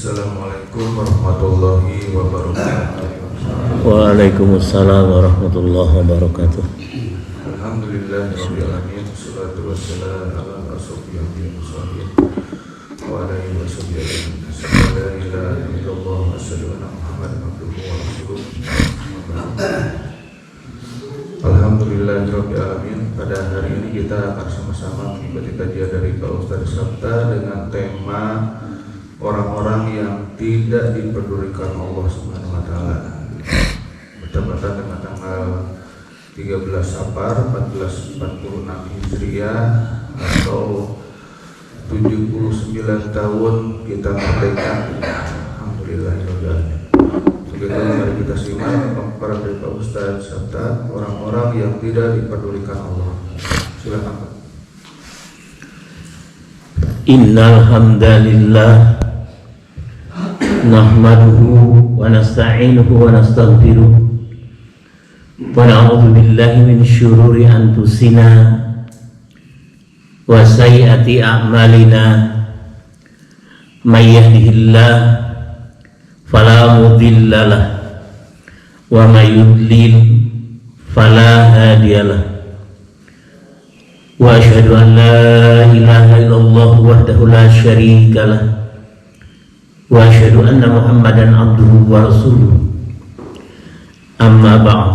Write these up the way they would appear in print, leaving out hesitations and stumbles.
Assalamualaikum warahmatullahi wabarakatuh. Waalaikumsalam warahmatullahi wabarakatuh. Alhamdulillahirabbil alamin, wassalatu wassalamu ala asyrofil anbiya'i was salihin wa ala alihi washabbihi ajmain. La ilaha illallah wa asyhadu anna Muhammadan abduhu wa rasuluh. Alhamdulillahirabbil alamin. Pada hari ini kita akan sama-sama mengikuti kajian dari Pak Ustaz Sabta dengan tema orang-orang yang tidak dipedulikan Allah Subhanahu wa taala. Bertepatan dengan tanggal 13 Safar 1446 Hijriah atau 79 tahun kita merdeka. Alhamdulillahirabbil alamin. Begitu mari kita simak paparan dari Pak Ustaz Sabta, orang-orang yang tidak dipedulikan Allah. Silakan Pak. Innal hamdalillah nahmaduhu wa nasta'inuhu wa nastaghfiruh wa na'udzu billahi min syururi anfusina wa sayyiati a'malina may yahdihillah fala mudhillalah wa may yudlil fala hadiyalah wa asyhadu an la ilaha illallah wahdahu la syarikalah wa asyhadu anna Muhammadan abduhu wa rasuluh. Amma ba'd.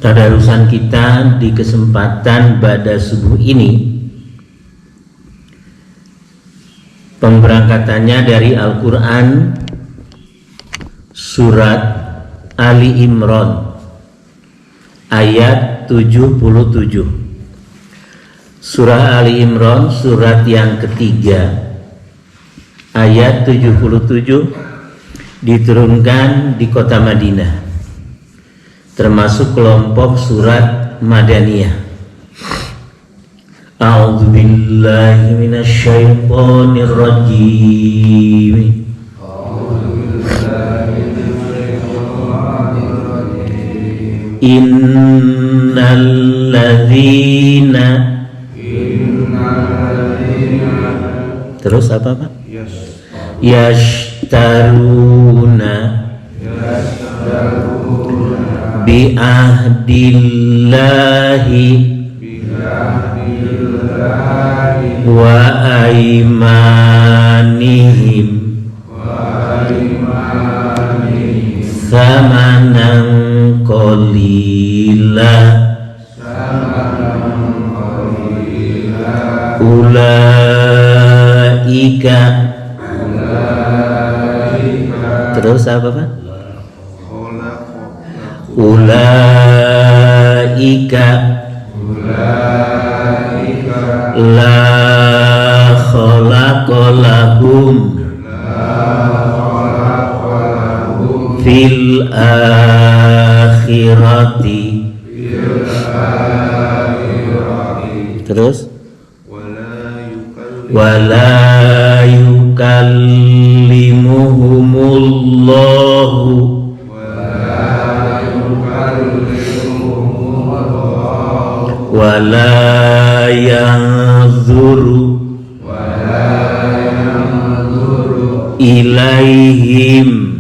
Tadarusan kita di kesempatan pada subuh ini pemberangkatannya dari Al-Quran surat Ali Imran ayat 77. Surah Ali Imran surat yang ketiga ayat 77 diturunkan di kota Madinah, termasuk kelompok surat Madaniyah. A'udzu billahi minasy syaithanir rajim. Innal ladzina terus apa Pak? Yashtaruna bi ahdillahi wa aimanihim thamanan qalila ulaika. Terus apa Pak? Ulaika la khalaqa lahum fil akhirati. Terus wala yukallimuhumullahu wala yanzuru ilaihim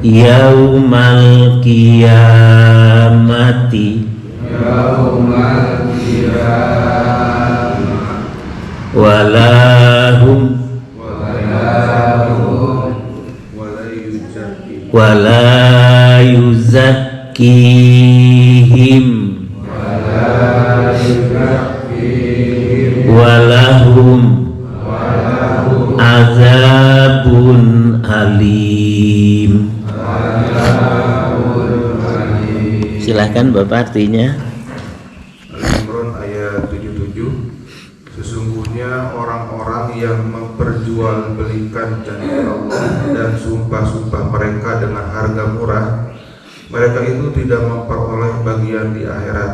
yaumal qiyamati walahum wala yuzakkihim walahum azabun alim. Silahkan Bapak artinya. Al-Imran ayat 77. Sesungguhnya orang-orang yang memperjualbelikan janji Allah dan sumpah-sumpah mereka dengan harga murah, mereka itu tidak memperoleh bagian di akhirat.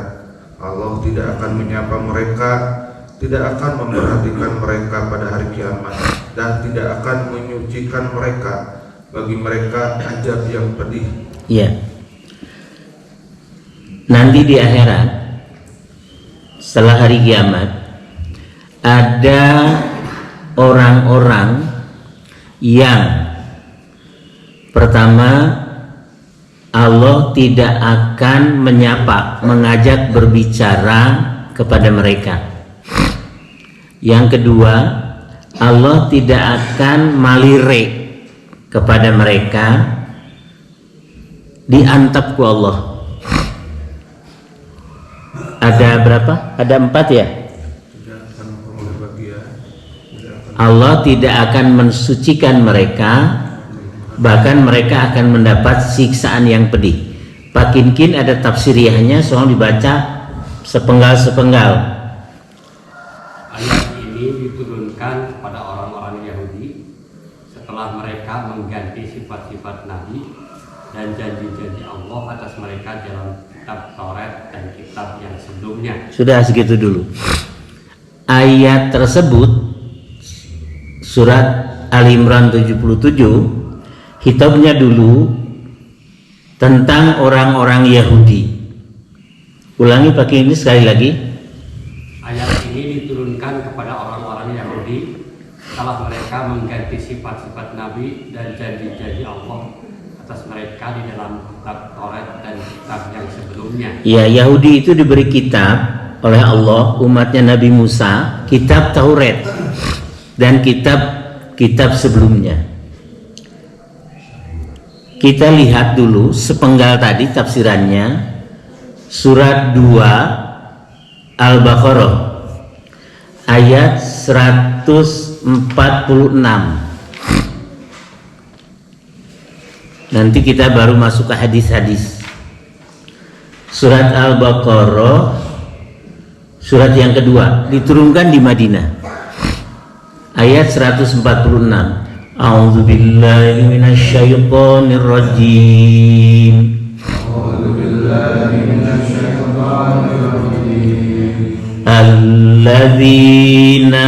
Allah tidak akan menyapa mereka, tidak akan memperhatikan mereka pada hari kiamat, dan tidak akan menyucikan mereka. Bagi mereka azab yang pedih. Ya. Nanti di akhirat, setelah hari kiamat, ada orang-orang yang pertama, Allah tidak akan menyapa, mengajak berbicara kepada mereka. Yang kedua, Allah tidak akan malire kepada mereka, diantap ku Allah. Ada berapa? Ada 4 ya? Allah tidak akan mensucikan mereka, bahkan mereka akan mendapat siksaan yang pedih. Pak Kinkin ada tafsiriyahnya, soal dibaca sepenggal-sepenggal. Ayat ini diturunkan kepada orang-orang Yahudi setelah mereka mengganti sifat-sifat Nabi dan janji-janji Allah atas mereka dalam kitab Taurat dan kitab yang sebelumnya. Sudah segitu dulu. Ayat tersebut surat Ali Imran 77 hitobnya dulu tentang orang-orang Yahudi. Ulangi pakai ini sekali lagi. Ayat ini diturunkan kepada orang-orang Yahudi setelah mereka mengganti sifat-sifat Nabi dan janji-janji Allah atas mereka di dalam kitab Taurat dan kitab yang sebelumnya. Ya, Yahudi itu diberi kitab oleh Allah, umatnya Nabi Musa, kitab Taurat dan kitab sebelumnya. Kita lihat dulu sepenggal tadi tafsirannya, surat 2 Al-Baqarah ayat 146. Nanti kita baru masuk ke hadis-hadis. Surat Al-Baqarah surat yang kedua diturunkan di Madinah ayat 146. A'udzu billahi minasy syaithanir rajim. A'udzu billahi minasy syaithanir rajim. Alladzina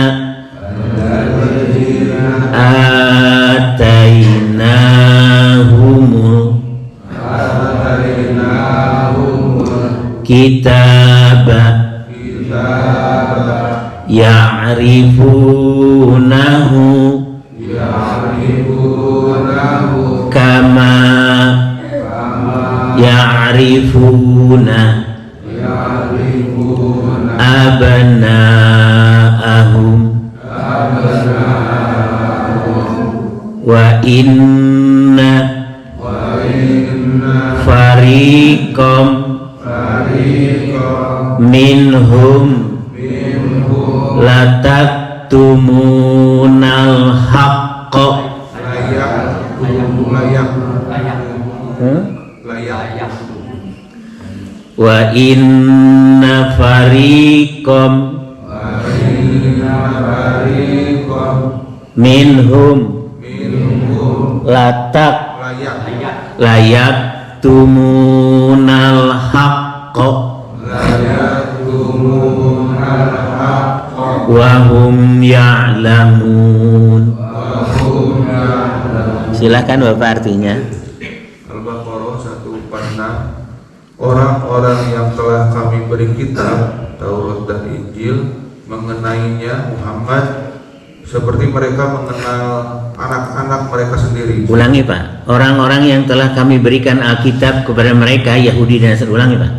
atainahumul kitaba ya'rifunahu kama ya'rifuna abna'ahum wa inna fariqam minhum lataktumunal haqqa wa inna fariqam minhum layak tumunal haqqa wa hum ya'lamun. Silakan Bapak artinya. Al-Baqarah 146. Orang-orang yang telah kami beri kitab Taurat dan Injil mengenainya Muhammad seperti mereka mengenal anak-anak mereka sendiri. Ulangi Pak. Orang-orang yang telah kami berikan Alkitab kepada mereka Yahudi dan Nasrani. Ulangi Pak.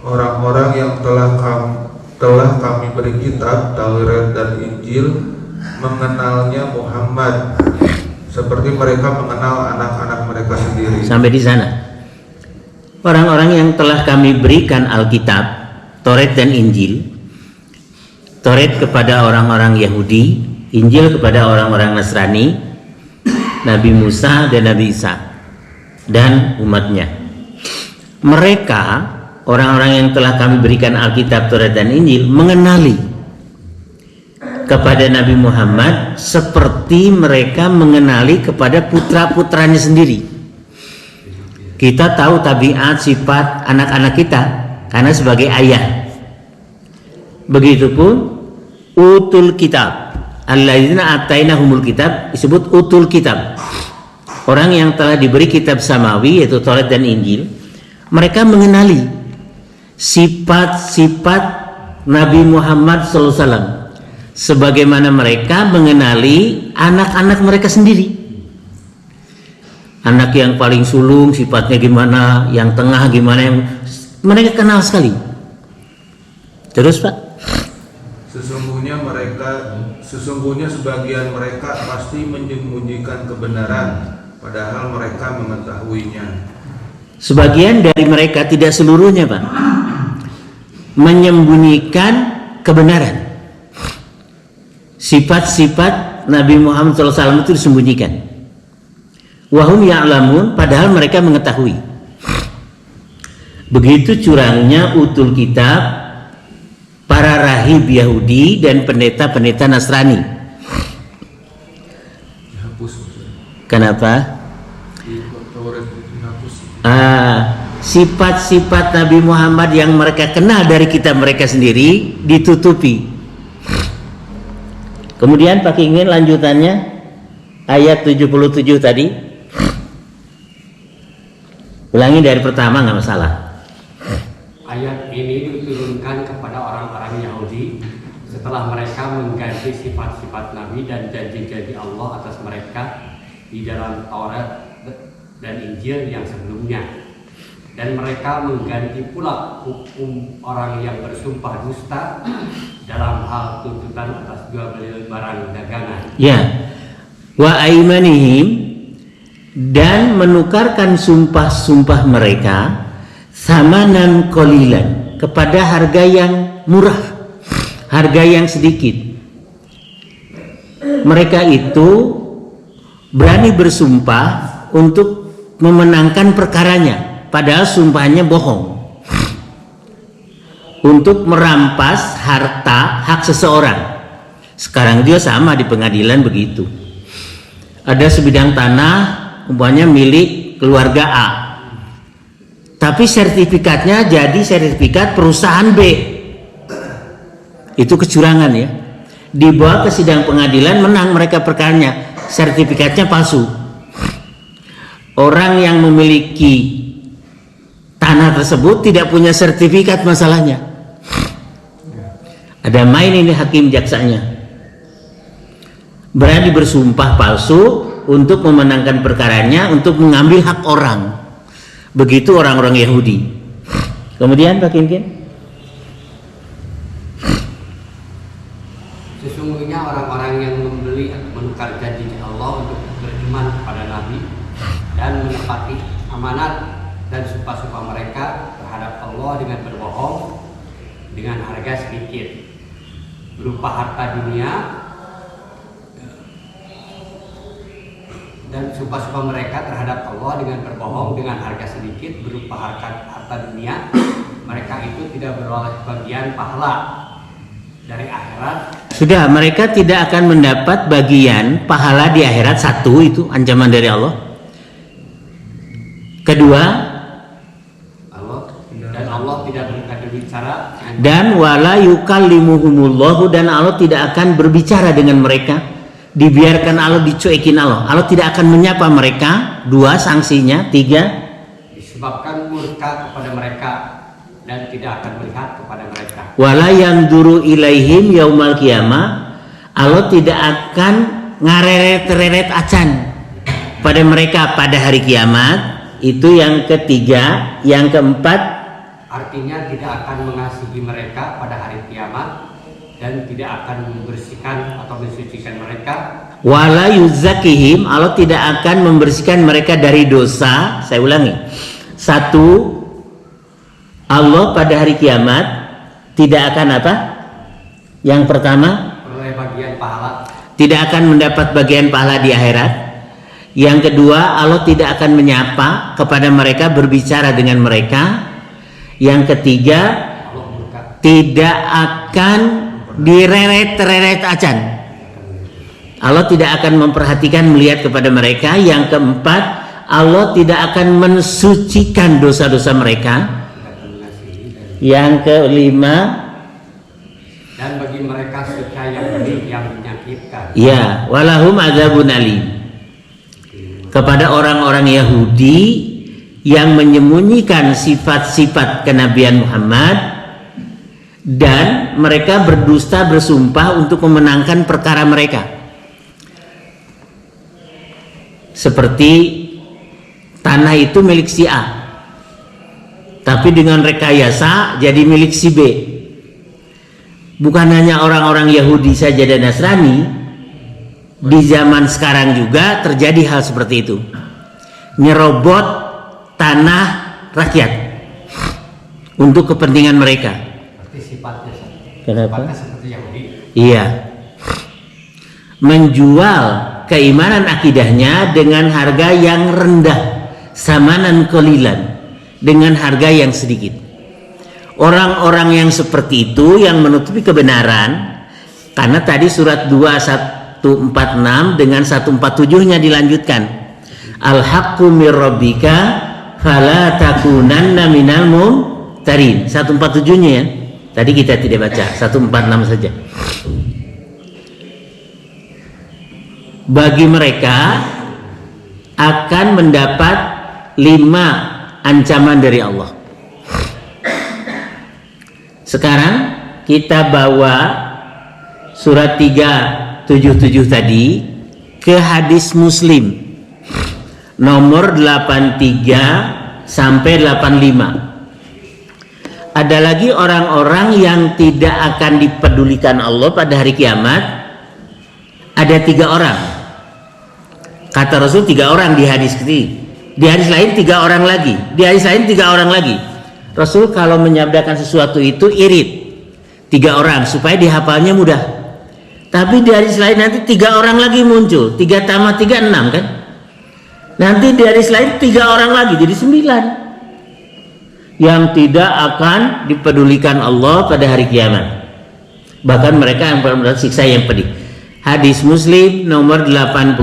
Orang-orang yang telah kami beri kitab Taurat dan Injil mengenalnya Muhammad seperti mereka mengenal anak-anak mereka sendiri. Sampai di sana. Orang-orang yang telah kami berikan Alkitab, Taurat dan Injil. Taurat kepada orang-orang Yahudi, Injil kepada orang-orang Nasrani, Nabi Musa dan Nabi Isa dan umatnya. Mereka, orang-orang yang telah kami berikan Alkitab, Taurat dan Injil, mengenali kepada Nabi Muhammad seperti mereka mengenali kepada putra-putranya sendiri. Kita tahu tabiat sifat anak-anak kita karena sebagai ayah. Begitupun utul kitab, alladzina atainahumul kitab disebut utul kitab. Orang yang telah diberi kitab samawi yaitu Taurat dan Injil, mereka mengenali sifat-sifat Nabi Muhammad SAW sebagaimana mereka mengenali anak-anak mereka sendiri. Anak yang paling sulung sifatnya gimana, yang tengah gimana, yang mereka kenal sekali. Terus Pak? Sesungguhnya sebagian mereka pasti menyembunyikan kebenaran, padahal mereka mengetahuinya. Sebagian dari mereka, tidak seluruhnya Pak, menyembunyikan kebenaran. Sifat-sifat Nabi Muhammad SAW itu disembunyikan. Wahum ya'lamun, padahal mereka mengetahui. Begitu curangnya utul kitab para rahib Yahudi dan pendeta-pendeta Nasrani. Kenapa? Sifat-sifat Nabi Muhammad yang mereka kenal dari kitab mereka sendiri ditutupi. Kemudian Pak Ingin lanjutannya ayat 77 tadi. Ulangi dari pertama, nggak masalah. Ayat ini diturunkan kepada orang-orang Yahudi setelah mereka mengganti sifat-sifat Nabi dan janji-janji Allah atas mereka di dalam Taurat dan Injil yang sebelumnya. Dan mereka mengganti pula hukum orang yang bersumpah dusta dalam hal tuntutan atas jual beli barang dagangan. Ya, wa aimanihim, dan menukarkan sumpah-sumpah mereka samanan qalilan, kepada harga yang murah, harga yang sedikit. Mereka itu berani bersumpah untuk memenangkan perkaranya, padahal sumpahnya bohong, untuk merampas harta hak seseorang. Sekarang dia sama di pengadilan begitu. Ada sebidang tanah umpamanya milik keluarga A, tapi sertifikatnya jadi sertifikat perusahaan B. Itu kecurangan ya. Dibawa ke sidang pengadilan, menang mereka perkaranya, sertifikatnya palsu. Orang yang memiliki tanah tersebut tidak punya sertifikat masalahnya. Ada main ini hakim jaksanya. Berani bersumpah palsu untuk memenangkan perkaranya, untuk mengambil hak orang. Begitu orang-orang Yahudi. Kemudian Pak Kinkin, sesungguhnya orang-orang yang membeli atau menukar janji Allah untuk beriman kepada Nabi dan menepati amanat dan sumpah-sumpah mereka terhadap Allah dengan berbohong dengan harga sedikit berupa harta dunia, dan sumpah-sumpah mereka terhadap Allah dengan berbohong dengan harga sedikit berupa harta dunia, mereka itu tidak beroleh bagian pahala dari akhirat. Sudah, mereka tidak akan mendapat bagian pahala di akhirat. Satu, itu ancaman dari Allah. Kedua, dan Allah tidak berbicara, dan wala yukallimuhumullahu, dan Allah tidak akan berbicara dengan mereka. Dibiarkan Allah, dicuekin Allah. Allah tidak akan menyapa mereka. Dua, sanksinya. Tiga, disebabkan murka kepada mereka dan tidak akan melihat kepada mereka. Wala yanzuru ilaihim yaumal qiyamah, Allah tidak akan ngareret-reret acan pada mereka pada hari kiamat. Itu yang ketiga. Yang keempat, artinya tidak akan mengasihi mereka pada hari kiamat dan tidak akan membersihkan atau mensucikan mereka. Wala yuzakihim, Allah tidak akan membersihkan mereka dari dosa. Saya ulangi. Satu, Allah pada hari kiamat tidak akan apa? Yang pertama, peroleh bagian pahala. Tidak akan mendapat bagian pahala di akhirat. Yang kedua, Allah tidak akan menyapa kepada mereka, berbicara dengan mereka. Yang ketiga, tidak akan direret-reret acan. Allah tidak akan memperhatikan, melihat kepada mereka. Yang keempat, Allah tidak akan mensucikan dosa-dosa mereka. Yang kelima, dan bagi mereka siksa yang pedih yang menyakitkan. ya, walahum adzabun alim. Kepada orang-orang Yahudi yang menyembunyikan sifat-sifat kenabian Muhammad dan mereka berdusta bersumpah untuk memenangkan perkara mereka. Seperti tanah itu milik si A, tapi dengan rekayasa jadi milik si B. Bukan hanya orang-orang Yahudi saja dan Nasrani, di zaman sekarang juga terjadi hal seperti itu. Nyerobot tanah rakyat untuk kepentingan mereka. Sifatnya Kenapa? sifatnya seperti Yahudi. Iya. Menjual keimanan akidahnya dengan harga yang rendah, samanan qalilan, dengan harga yang sedikit. Orang-orang yang seperti itu yang menutupi kebenaran, karena tadi surat 2:146 dengan 147-nya dilanjutkan. Al-haqqu mir rabbika fala takunanna minal mumtarin. 147-nya ya. Tadi kita tidak baca, 146 saja. Bagi mereka akan mendapat 5 ancaman dari Allah. Sekarang kita bawa surat 377 tadi ke hadis Muslim nomor 83 sampai 85. Ada lagi orang-orang yang tidak akan dipedulikan Allah pada hari kiamat. Ada 3 orang. Kata Rasul 3 orang di hadis ini. Di hadis lain 3 orang lagi. Di hadis lain 3 orang lagi. Rasul kalau menyabdakan sesuatu itu irit 3 orang supaya dihafalnya mudah. Tapi di hadis lain nanti 3 orang lagi muncul. 3 tambah 3 6 kan. Nanti di hadis lain 3 orang lagi jadi 9 yang tidak akan dipedulikan Allah pada hari kiamat. Bahkan mereka yang mendapat siksa yang pedih. Hadis Muslim nomor 83.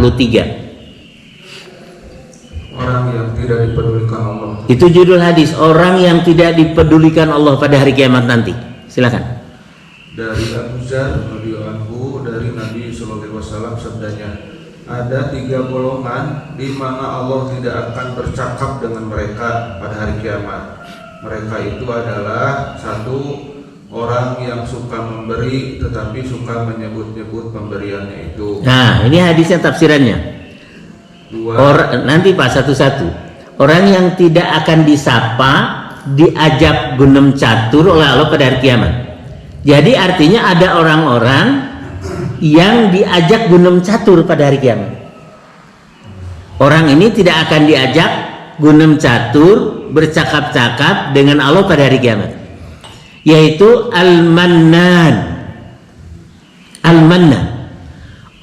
Orang yang tidak dipedulikan Allah. Itu judul hadis, orang yang tidak dipedulikan Allah pada hari kiamat nanti. Silakan. Dari Abu Dzar radhiyallahu anhu dari Nabi sallallahu alaihi wasallam sabdanya, ada 3 golongan di mana Allah tidak akan bercakap dengan mereka pada hari kiamat. Mereka itu adalah 1, orang yang suka memberi tetapi suka menyebut-nyebut pemberiannya itu. Nah, ini hadisnya tafsirannya. 2, Nanti Pak satu-satu. Orang yang tidak akan disapa, diajak gunem catur oleh Allah pada hari kiamat. Jadi artinya ada orang-orang yang diajak gunem catur pada hari kiamat. Orang ini tidak akan diajak gunem catur, bercakap-cakap dengan Allah pada hari kiamat. Yaitu Al-Mannan. Al-Mannan.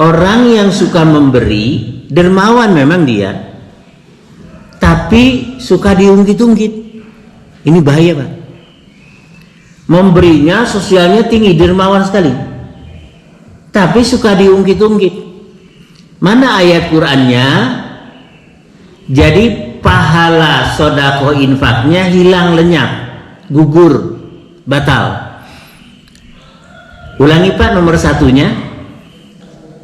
Orang yang suka memberi, dermawan memang dia, tapi suka diungkit-ungkit. Ini bahaya Pak. Memberinya sosialnya tinggi, dermawan sekali, tapi suka diungkit-ungkit. Mana ayat Qur'annya? Jadi pahala sodako infaknya hilang lenyap, gugur, batal. Ulangi Pak nomor 1-nya.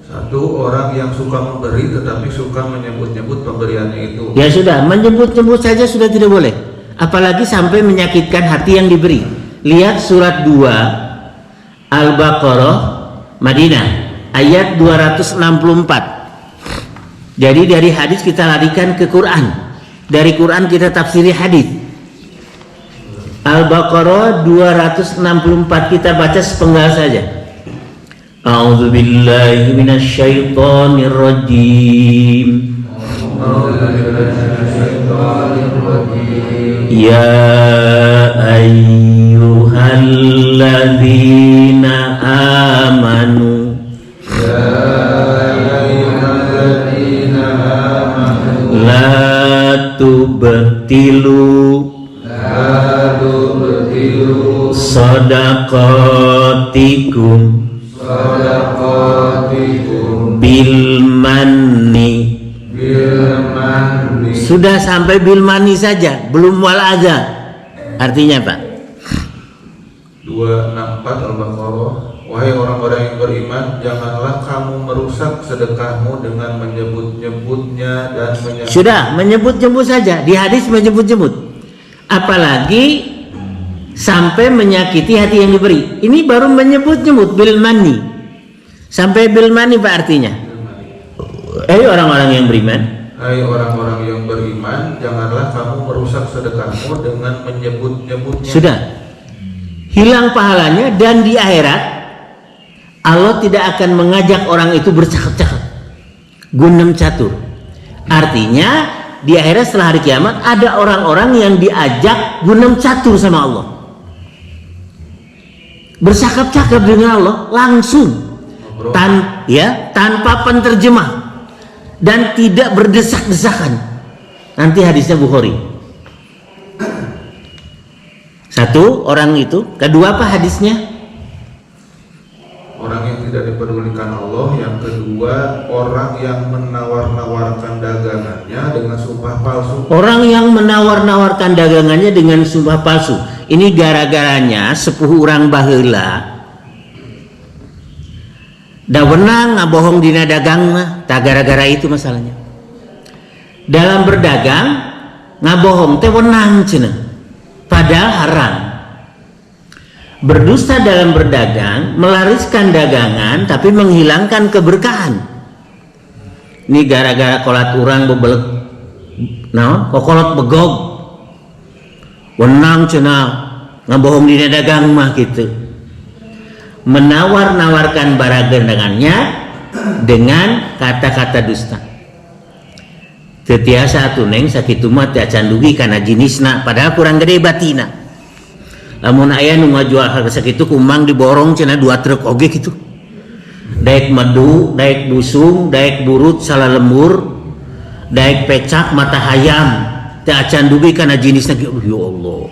1, orang yang suka memberi tetapi suka menyebut-nyebut pemberiannya itu. Ya sudah, menyebut-nyebut saja sudah tidak boleh. Apalagi sampai menyakitkan hati yang diberi. Lihat surat 2 Al-Baqarah Madinah ayat 264. Jadi dari hadis kita larikan ke Quran. Dari Quran kita tafsiri hadis. Al-Baqarah 264 kita baca sepenggal saja. A'udzu billahi minasyaitonir rajim. Ya ayyuhalladzina amanu la tubtilu sadaqatikum bil manni. Sudah sampai bil manni saja, belum wal adza. Artinya Pak 264 Al-Baqarah. Wahai orang-orang yang beriman, janganlah kamu merusak sedekahmu dengan menyebut-nyebutnya dan sudah menyebut-nyebut saja. Di hadis menyebut-nyebut. Apalagi sampai menyakiti hati yang diberi. Ini baru menyebut-nyebut bil mani. Sampai bil mani Pak artinya. Orang-orang yang beriman. Hai orang-orang yang beriman, janganlah kamu merusak sedekahmu dengan menyebut-nyebutnya. Sudah. Hilang pahalanya, dan di akhirat Allah tidak akan mengajak orang itu bercakap-cakap. Gunem catur. Artinya di akhirat setelah hari kiamat ada orang-orang yang diajak gunem catur sama Allah. Bercakap-cakap dengan Allah langsung. Tanpa penterjemah dan tidak berdesak-desakan. Nanti hadisnya Bukhari. Satu orang itu. Kedua apa hadisnya? Orang yang tidak dipedulikan Allah. Yang kedua, orang yang menawar-nawarkan dagangannya dengan sumpah palsu. Orang yang menawar-nawarkan dagangannya dengan sumpah palsu. Ini gara-garanya sepuh urang baheula da wenang ngabohong dina dagang mah, tak gara-gara itu masalahnya. Dalam berdagang ngabohong teh wenang cenah, padahal haram. Berdusta dalam berdagang, melariskan dagangan tapi menghilangkan keberkahan. Ini gara-gara kolat urang bebelek naon? Kokolot begog. Wenang cenah ngabohong dina dagang mah gitu. Menawar-nawarkan barang dagangannya dengan kata-kata dusta. Tetiasa tuneng sakitu mah teu acan dugi kana jinisna padahal kurang gede batina. Lamun aya nu ngajual harga sakitu kumang diborong cenah 2 truk oge kitu. Daek madu, daek busung, daek burut salalembur, daek pecak mata hayam teu acan dugi kana jinisna. Ya Allah.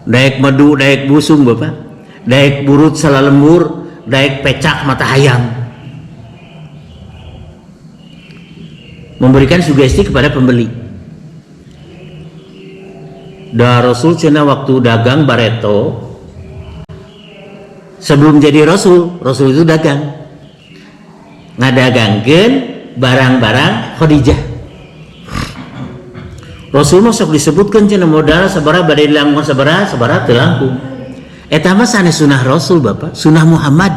Daek madu, daek busung Bapak. Daek burut salalembur, daek pecak mata hayam. Memberikan sugesti kepada pembeli. Da Rasul cenah waktu dagang bareto, sebelum jadi Rasul itu dagang. Ngadagangkeun barang-barang Khadijah. Rasul mah sok disebutkeun cenah modal sabaraha bade dilangkung sabaraha teu langkung. Eta mah sanes sunah Rasul Bapak, sunah Muhammad.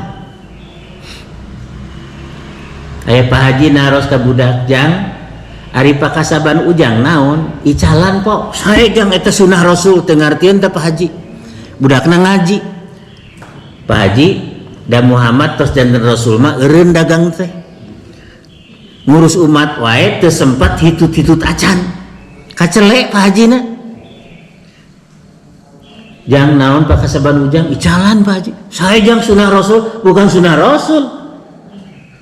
Aya Pak Haji naros ka budak jang, ari pakasaban ujang naon, icalan pok. Sae jang eta sunah Rasul teu ngartieun teh Pak Haji. Budakna ngaji. Pak Haji da Muhammad tos janten Rasul mah eureun dagang teh. Ngurus umat wae teu sempat hitut-hitut acan. Kacelek Pak Hajina. Jang naon pak kasaban ujang icalan Pak Haji. Saya jang sunah Rasul bukan sunah Rasul.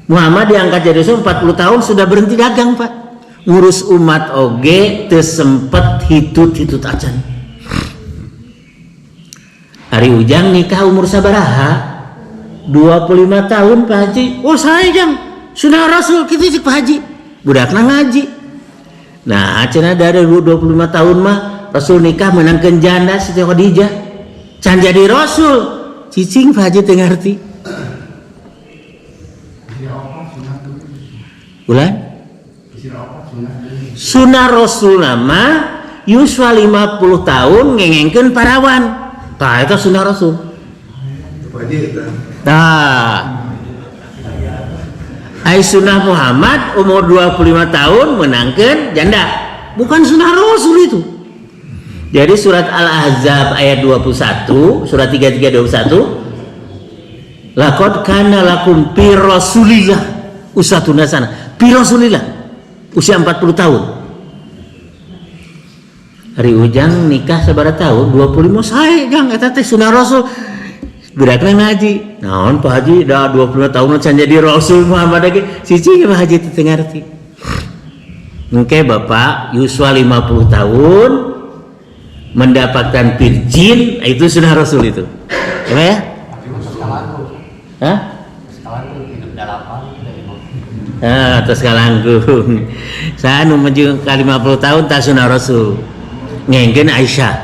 Muhammad diangkat jadi Rasul 40 tahun sudah berhenti dagang Pak. Ngurus umat oge teu sempet hitut-hitut acan. Hari ujang nikah umur sabaraha? 25 tahun Pak Haji. Oh saya jang sunah Rasul kitu cik Pak Haji. Budakna ngaji. Nah cenah dari 25 tahun mah Rasul nikah menangkan janda Siti Khadijah. Can jadi Rasul. Cicing Pak Haji teu ngarti. Ulan? Sunah Rasul nama yuswa 50 tahun ngengengkeun parawan. Tah eta sunah Rasul. Tah. Ai sunah Muhammad umur 25 tahun menangkan janda. Bukan sunah Rasul itu. Jadi surat Al-Ahzab ayat 21, surat 33 21. Laqad kana lakum fi Rasulillah uswatun hasanah. Fi Rasulillah usia 40 tahun. Hari ujang nikah sabaraha tahun? 25 sae jang eta teh sunah Rasul. Budak ngaji. Naon Pak Haji dah 20 tahun can jadi Rasul Muhammad lagi. Siji Pak Haji teu ngarti. Engke Bapak yuswa 50 tahun mendapatkan virgin itu sudah Rasul itu. Ya? Hah? Terus kalanggung. Saya nu menuju ke 50 tahun tak sunah Rasul. Ngengkeun Aisyah.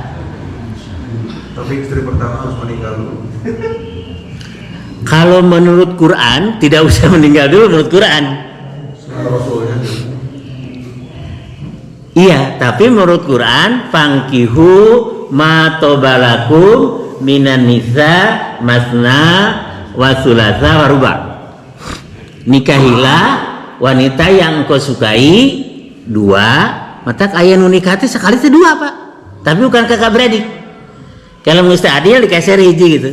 Tapi istri pertama harus meninggal dulu. Kalau menurut Quran tidak usah meninggal dulu menurut Quran. Sunah Rasulnya. Iya, tapi menurut Quran fangkihu ma tobalakum minan nisa masna wa thulatha wa ruba. Nikahilah wanita yang engkau sukai dua, maka ayah nikahnya sekali itu dua Pak, tapi bukan kakak beradik. Kalau mustahil dikasih hiji gitu.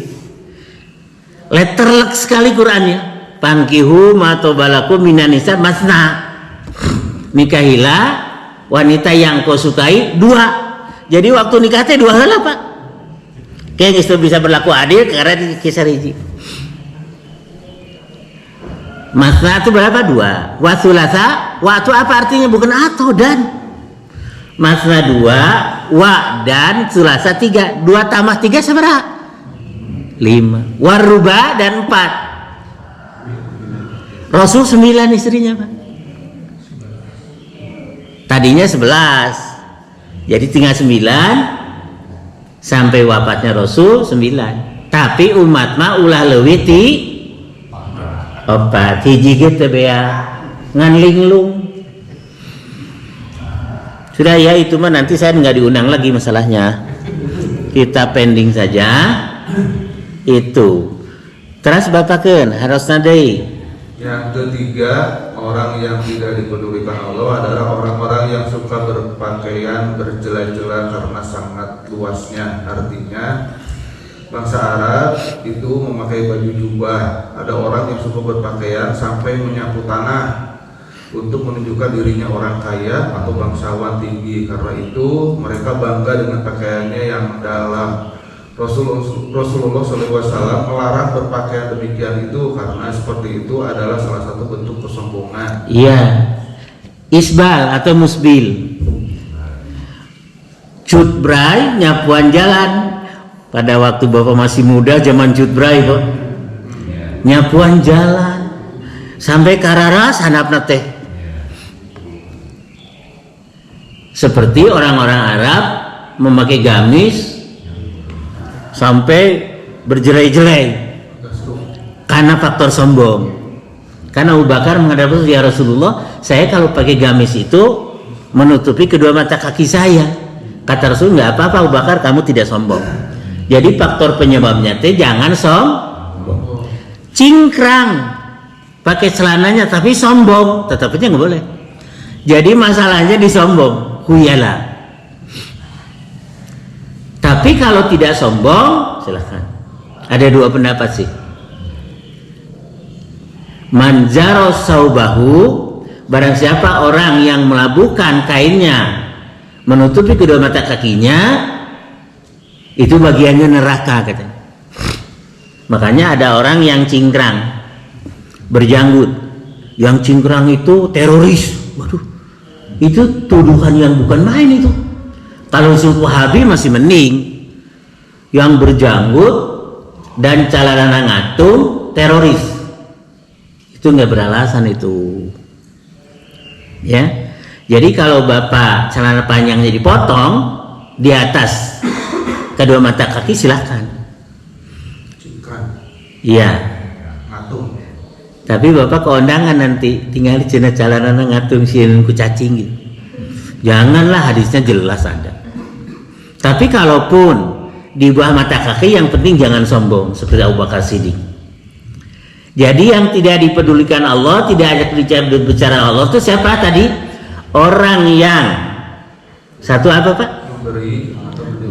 Letterlek sekali Qurannya. Pangkihu ma tobalakum minan nisa masna. Nikahilah wanita yang kau sukai dua. Jadi waktu nikahnya dua lah Pak. Kayak itu bisa berlaku adil karena dikasih hiji. Masna itu berapa? Dua. Wa thulatha, wa itu apa artinya? Bukan atau dan. Masna dua, wa dan thulatha tiga. Dua tambah tiga seberapa? 5. Waruba dan 4. Rasul 9 istrinya Pak. Tadinya 11. Jadi tinggal 9 sampai wafatnya Rasul 9. Tapi umat mah ulah leuwih ti 4. Hiji gitu bea ngan linglung. Sudah ya itu mah nanti saya nggak diundang lagi masalahnya. Kita pending saja. Itu terus bapakeun harusna deui. Yang ketiga, orang yang tidak dipedulikan Allah adalah orang-orang yang suka berpakaian berjela-jela karena sangat luasnya. Artinya bangsa Arab itu memakai baju jubah. Ada orang yang suka berpakaian sampai menyapu tanah untuk menunjukkan dirinya orang kaya atau bangsawan tinggi. Karena itu mereka bangga dengan pakaiannya yang dalam. Rasulullah SAW melarang berpakaian demikian itu karena seperti itu adalah salah satu bentuk kesombongan. Iya, isbal atau musbil. Cutbray nyapuan jalan. Pada waktu bapak masih muda zaman cutbray Pak. Nyapuan jalan sampai kararas handapna teh. Seperti orang-orang Arab memakai gamis sampai berjelai-jelai karena faktor sombong. Karena Abu Bakar menghadap Rasul, ya Rasulullah, saya kalau pakai gamis itu menutupi kedua mata kaki saya. Kata Rasul, nggak apa-apa Abu Bakar, kamu tidak sombong. Jadi faktor penyebabnya teh jangan sombong. Cingkrang pakai celananya tapi sombong, tetapnya nggak boleh. Jadi masalahnya disombong, huyalah. Tapi kalau tidak sombong, silahkan. Ada dua pendapat sih. Manjaro saubahu, barang siapa orang yang melabuhkan kainnya menutupi kedua mata kakinya, itu bagiannya neraka katanya. Makanya ada orang yang cingkrang, berjanggut. Yang cingkrang itu teroris. Waduh, itu tuduhan yang bukan main itu. Kalau suku Wahabi masih mending. Yang berjanggut dan celana ngatung teroris. Itu nggak beralasan itu. Ya. Jadi kalau Bapak celana panjangnya dipotong di atas kedua mata kaki silahkan. Cingkrang. Iya. Ngatung. Tapi Bapak keundangan nanti tinggal di celana ngatung sieun ku cacing gitu. Janganlah, hadisnya jelas ada. Tapi kalaupun di bawah mata kaki, yang penting jangan sombong seperti Abu Bakar Siddiq. Jadi yang tidak dipedulikan Allah, tidak ajak bicara Allah itu siapa tadi? Orang yang satu apa Pak?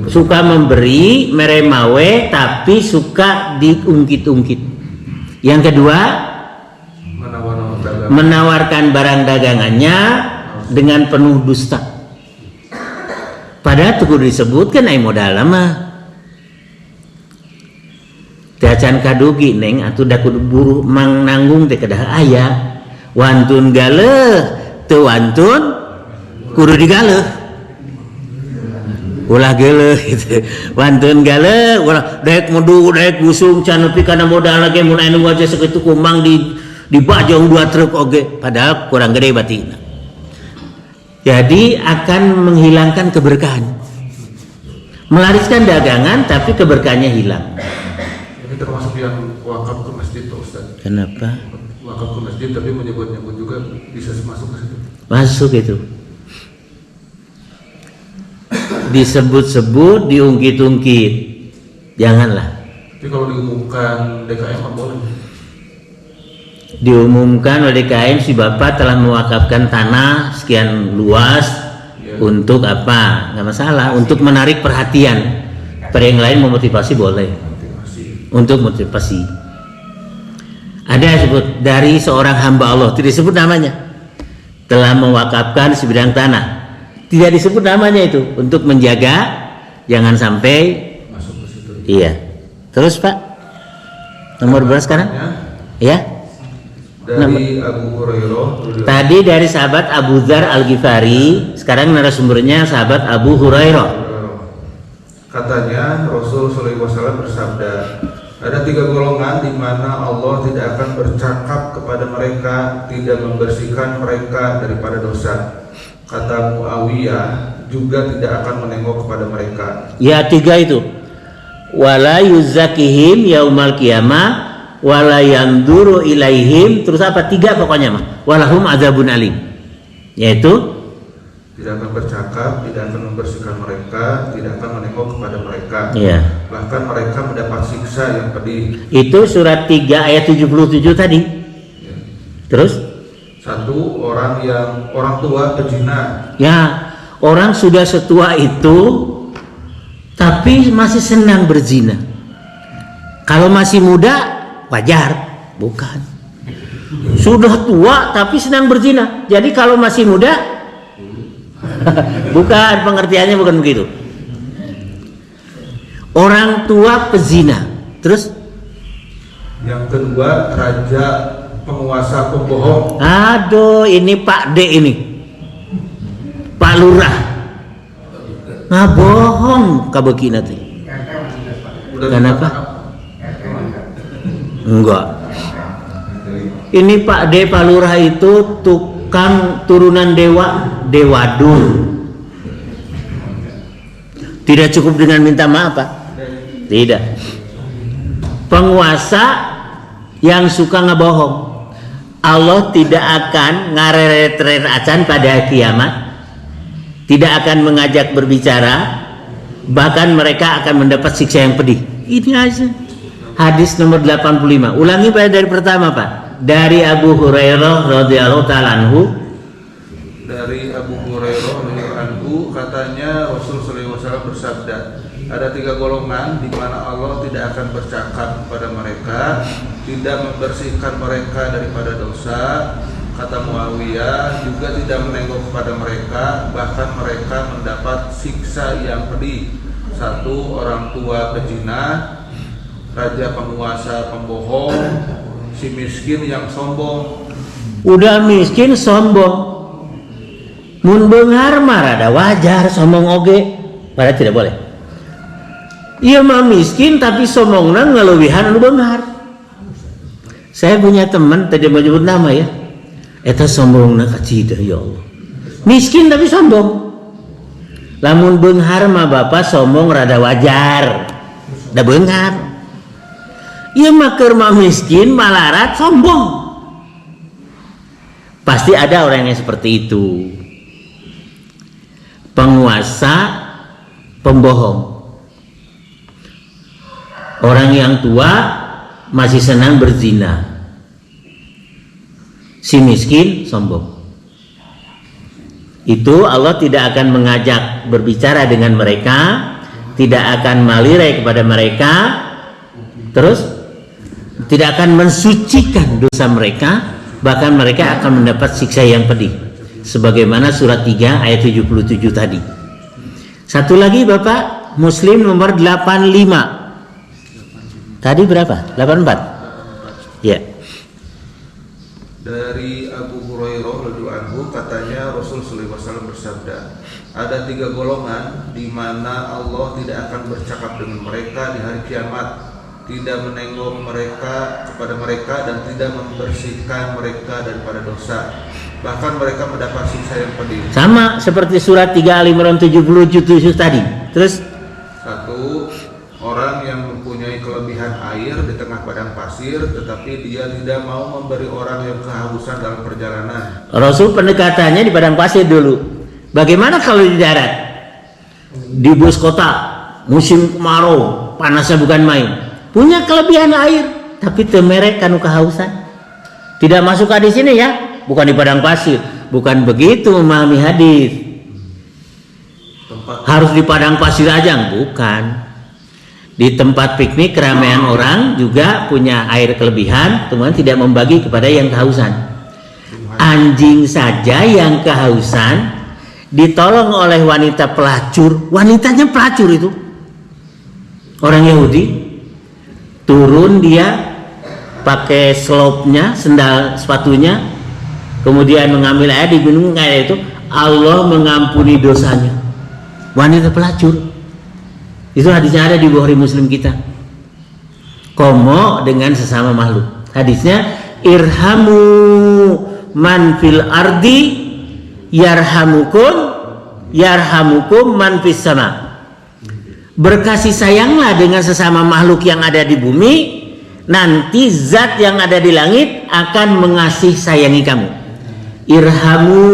Suka memberi, meremawe, tapi suka diungkit-ungkit. Yang kedua, menawarkan barang dagangannya dengan penuh dusta. Padahal itu kudu disebutkan ai modal mah. Tiacan kadugi neng atuh da kudu buru mang nanggung teh kedah aya. Wantun galeuh teu wantun kudu digaleuh. Ulah geuleuh gitu. Wantun galeuh ulah daek mudu daek busung can nepi kana modal lagi mun anu aja sakitu kumang di bajong 2 truk oge padahal kurang gede batina. Jadi akan menghilangkan keberkahan, melariskan dagangan tapi keberkahannya hilang. Ini termasuk yang wakaf ke masjid Pak Ustaz. Kenapa? Wakaf ke masjid tapi menyebut-nyebut juga bisa masuk ke situ. Masuk itu. disebut-sebut, diungkit-ungkit. Janganlah. Tapi kalau diumumkan DKM apa boleh? Diumumkan oleh DKM si Bapak telah mewakafkan tanah sekian luas untuk apa? Nggak masalah. Untuk menarik perhatian pada yang lain, memotivasi boleh. Untuk motivasi. Ada yang sebut dari seorang hamba Allah, tidak disebut namanya, telah mewakafkan sebidang tanah, tidak disebut namanya, itu untuk menjaga jangan sampai Masuk ke situ. iya. Terus Pak, nomor berapa sekarang? Ya. Dari Abu Hurairah. Tadi dari sahabat Abu Dzar Al-Ghifari, sekarang narasumbernya sahabat Abu Hurairah. Katanya Rasul SAW bersabda, ada 3 golongan di mana Allah tidak akan bercakap kepada mereka, tidak membersihkan mereka daripada dosa. Kata Muawiyah, juga tidak akan menengok kepada mereka. Ya, 3 itu. Wala yuzakihim yaumal qiyamah wala yanduru ilaihim, terus apa? 3 pokoknya mah. Walahum adzabun alim. Yaitu Tidak akan bercakap, tidak akan membersihkan mereka, tidak akan menengok kepada mereka. ya. Bahkan mereka mendapat siksa yang pedih. Itu surat 3 ayat 77 tadi. Ya. Terus 1, orang tua pezina. ya, orang sudah setua itu tapi masih senang berzina. Kalau masih muda wajar, bukan. Sudah tua tapi senang berzina. Jadi kalau masih muda bukan, pengertiannya bukan begitu. Orang tua pezina. Terus Yang kedua, raja penguasa pembohong. aduh, ini Pak D ini, Pak Lurah ngabohong kabeki nanti. Udah Kenapa? ditangkap. Enggak. Ini Pak D Pak Lurah itu tukang turunan Dewadul. Tidak cukup dengan minta maaf Pak. Tidak. Penguasa yang suka ngebohong. Allah tidak akan ngareret acan pada kiamat. Tidak akan mengajak berbicara. Bahkan mereka akan mendapat siksa yang pedih. Ini aja. Hadis nomor 85. Ulangi Pak dari pertama Pak. Dari Abu Hurairah radhiyallahu ta'ala anhu. Dari Abu Hurairah radhiyallahu anhu, katanya Rasul sallallahu alaihi wasallam bersabda, ada 3 golongan di mana Allah tidak akan bercakap kepada mereka, tidak membersihkan mereka daripada dosa. Kata Muawiyah, juga tidak menengok kepada mereka, bahkan mereka mendapat siksa yang pedih. 1, orang tua pezina, raja penguasa pembohong, si miskin yang sombong. Udah miskin sombong. Mun beunghar mah rada wajar, sombong oge. Padahal tidak boleh. Iya mah miskin tapi sombongna ngelewihan anu beunghar. Saya punya teman, tadi mau nyebut nama ya. Eta sombongna kacida ya Allah. Miskin tapi sombong. Lamun beunghar mah bapak sombong rada wajar. Da beunghar. Iya mah keur mah miskin malarat sombong. Pasti ada orang yang seperti itu. Penguasa pembohong. Orang yang tua masih senang berzina. Si miskin sombong. Itu Allah tidak akan mengajak berbicara dengan mereka, tidak akan malirai kepada mereka, terus tidak akan mensucikan dosa mereka, bahkan mereka akan mendapat siksa yang pedih. Sebagaimana surat 3 ayat 77 tadi. Satu lagi Bapak, Muslim nomor 85. Tadi berapa? 84. Ya. Dari Abu Hurairah radhiyallahu anhu, katanya Rasul sallallahu alaihi wasallam bersabda, ada 3 golongan di mana Allah tidak akan bercakap dengan mereka di hari kiamat, tidak menengok mereka kepada mereka dan tidak membersihkan mereka daripada dosa. Bahkan mereka mendapat siksa yang pedih. Sama seperti surat 3 Al-Imran 77 tadi. Terus 1, orang yang mempunyai kelebihan air di tengah padang pasir, tetapi dia tidak mau memberi orang yang kehausan dalam perjalanan. Rasul pendekatannya di padang pasir dulu. Bagaimana kalau di darat? di bus kota musim kemarau panasnya bukan main, punya kelebihan air tapi temerek kanu kehausan. Tidak masuk hadis ini ya, bukan di padang pasir, bukan begitu memahami hadis. Harus di padang pasir aja, bukan. Di tempat piknik keramaian orang juga punya air kelebihan, teman tidak membagi kepada yang kehausan. Anjing saja yang kehausan ditolong oleh wanita pelacur, wanitanya pelacur itu orang Yahudi, turun dia pakai slopnya, sendal sepatunya, kemudian mengambil air, diminum air itu, Allah mengampuni dosanya. Wanita pelacur itu hadisnya ada di Bukhari Muslim kita. Komo dengan sesama makhluk, hadisnya irhamu man fil ardi yarhamukum man fis sama. Berkasih sayanglah dengan sesama makhluk yang ada di bumi, nanti zat yang ada di langit akan mengasihi sayangi kamu. Irhamu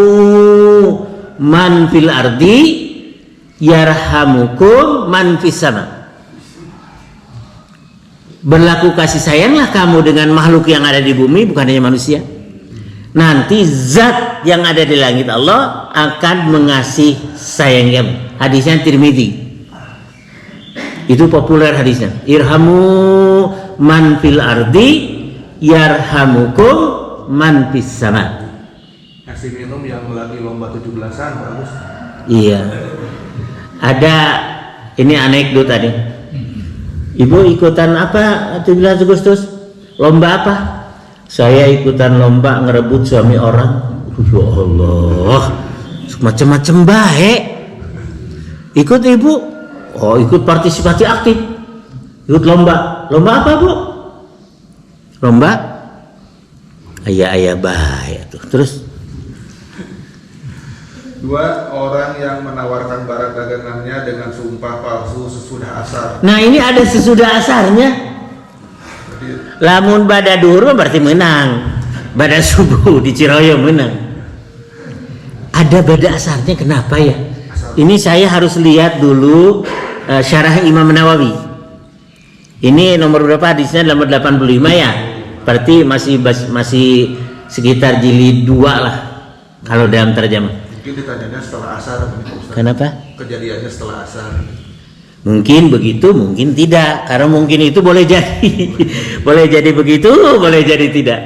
man fil ardi yarhamukum man fis sama. Berlaku kasih sayanglah kamu dengan makhluk yang ada di bumi, bukan hanya manusia. Nanti zat yang ada di langit Allah akan mengasihi sayangi kamu. Hadisnya Tirmidzi. Itu populer hadisnya. Irhamu man fil ardi yarhamukum man fis sama. Kasih minum yang lagi lomba 17-an bagus. Iya. Ada ini anekdot tadi. Ibu ikutan apa 17 Agustus? Lomba apa? Saya ikutan lomba ngerebut suami orang. Ya Allah, macam-macam baik. Ikut ibu? Oh, ikut partisipasi aktif. Ikut lomba. Lomba apa bu? Lomba ayah baik tuh. Terus dua orang yang menawarkan barang dagangannya dengan sumpah palsu sesudah asar. nah ini ada sesudah asarnya. Jadi, Lamun bada duhur berarti menang. Bada subuh di Ciroyo menang. Ada bada asarnya, kenapa ya? Ini saya harus lihat dulu syarah Imam Nawawi. Ini nomor berapa hadisnya? Nomor 85 ya. Berarti masih sekitar jilid 2 lah kalau dalam terjemah. mungkin ditanyanya setelah asar. Kenapa? Kejadiannya setelah asar. Mungkin begitu, mungkin tidak. Karena mungkin itu boleh jadi. Boleh jadi begitu, boleh jadi tidak.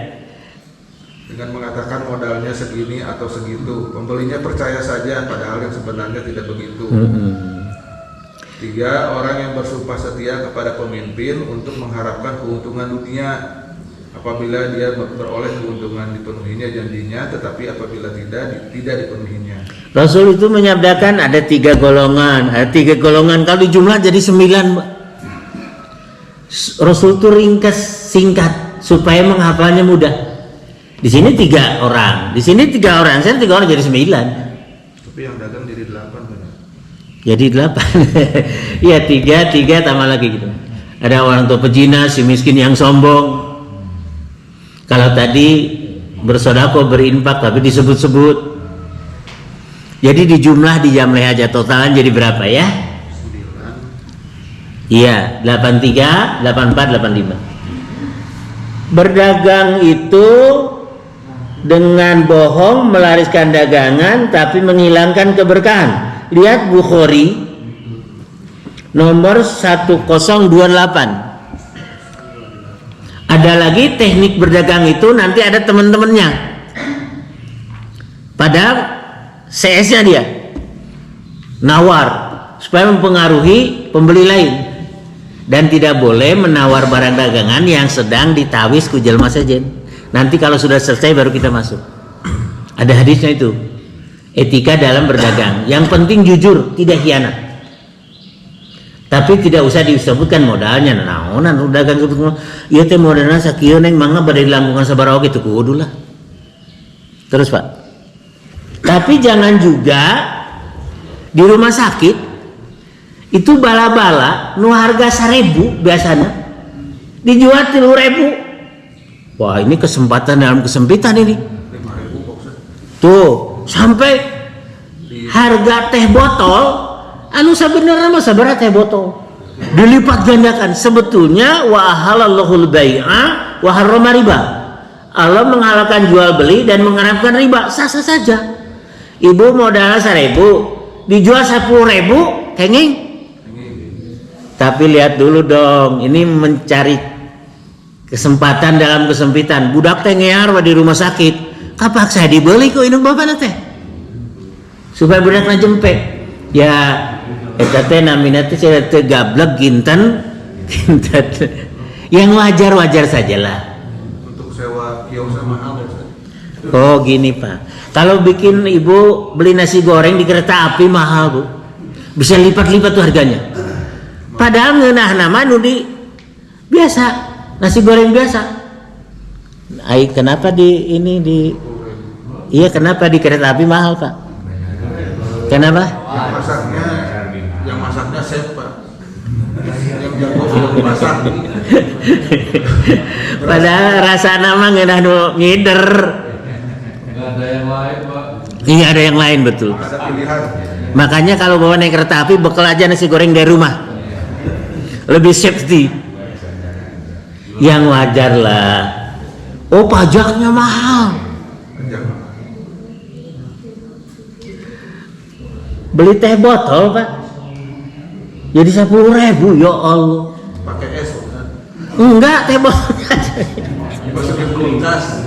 Dengan mengatakan modalnya segini atau segitu, pembelinya percaya saja padahal yang sebenarnya tidak begitu. 3, orang yang bersumpah setia kepada pemimpin untuk mengharapkan keuntungan dunia. Apabila dia beroleh keuntungan dipenuhinya janjinya, tetapi apabila tidak dipenuhinya. Rasul itu menyabdakan ada 3 golongan. Ada 3 golongan, kalau dijumlah jadi 9. Rasul itu ringkas, singkat supaya menghafalnya mudah. Di sini 3 orang, di sini 3 orang, saya 3 orang jadi 9. Tapi yang dagang jadi 8 benar. Jadi 8. Iya 3 tambah lagi gitu. Ada orang tua pezina, si miskin yang sombong. Kalau tadi bersedekah berinfak tapi disebut-sebut. Jadi dijumlah dijamleh aja totalan jadi berapa ya? 9. Iya, 83, 84, 85. Berdagang itu dengan bohong melariskan dagangan tapi menghilangkan keberkahan. Lihat Bukhari nomor 1028. Ada lagi teknik berdagang itu nanti ada teman-temannya. Padahal CS-nya dia nawar supaya mempengaruhi pembeli lain, dan tidak boleh menawar barang dagangan yang sedang ditawis ku jelma sajen. Nanti kalau sudah selesai baru kita masuk. Ada hadisnya itu. Etika dalam berdagang. Yang penting jujur, tidak khianat. Tapi tidak usah disebutkan modalnya. Naonan dagang sebut ieu teh modalna sakieu neng mangga bade dilangkungan sabaraha oge teu kudu lah. Terus Pak. Tapi jangan juga di rumah sakit itu bala-bala nu harga 1.000 biasanya dijual 3.000. Wah, ini kesempatan dalam kesempitan ini. 5.000 kok. Tuh, sampai harga teh botol anu sabenerna mah sabaraha teh botol. Dilipat gandakan. Sebetulnya wa ahallallahul bai'a wa harrama riba. Allah menghalalkan jual beli dan mengharamkan riba. Sah-sah saja. Ibu modal 1.000, dijual 10.000, kenging. Tapi lihat dulu dong, ini mencari kesempatan dalam kesempitan. Budak teh ngear di rumah sakit. Kapak saya dibeli kok indung bapak teh. Supaya budakna jempe. Ya eta teh namina teh saya teh gablek ginten. Yang wajar-wajar sajalah. Untuk sewa kios sama mahal. Oh gini Pak, kalau bikin ibu beli nasi goreng di kereta api mahal Bu, bisa lipat-lipat tuh harganya. Padahal ngeunah nama nudi biasa, nasi goreng biasa. Ai kenapa iya kenapa di kereta api mahal Pak? Kenapa? Yang masaknya chef Pak. Yang jago untuk masak. Padahal rasa nama ngeunah nu ngider. Ada yang lain Pak. Iya ada yang lain betul. Ada pilihan. Makanya kalau bawa naik kereta api bekal aja nasi goreng dari rumah. Lebih safety. Yang wajar lah. Oh pajaknya mahal. Beli teh botol Pak. Jadi 10.000 ya Allah. Pakai es kan. Enggak teh botol. Masukin kulkas.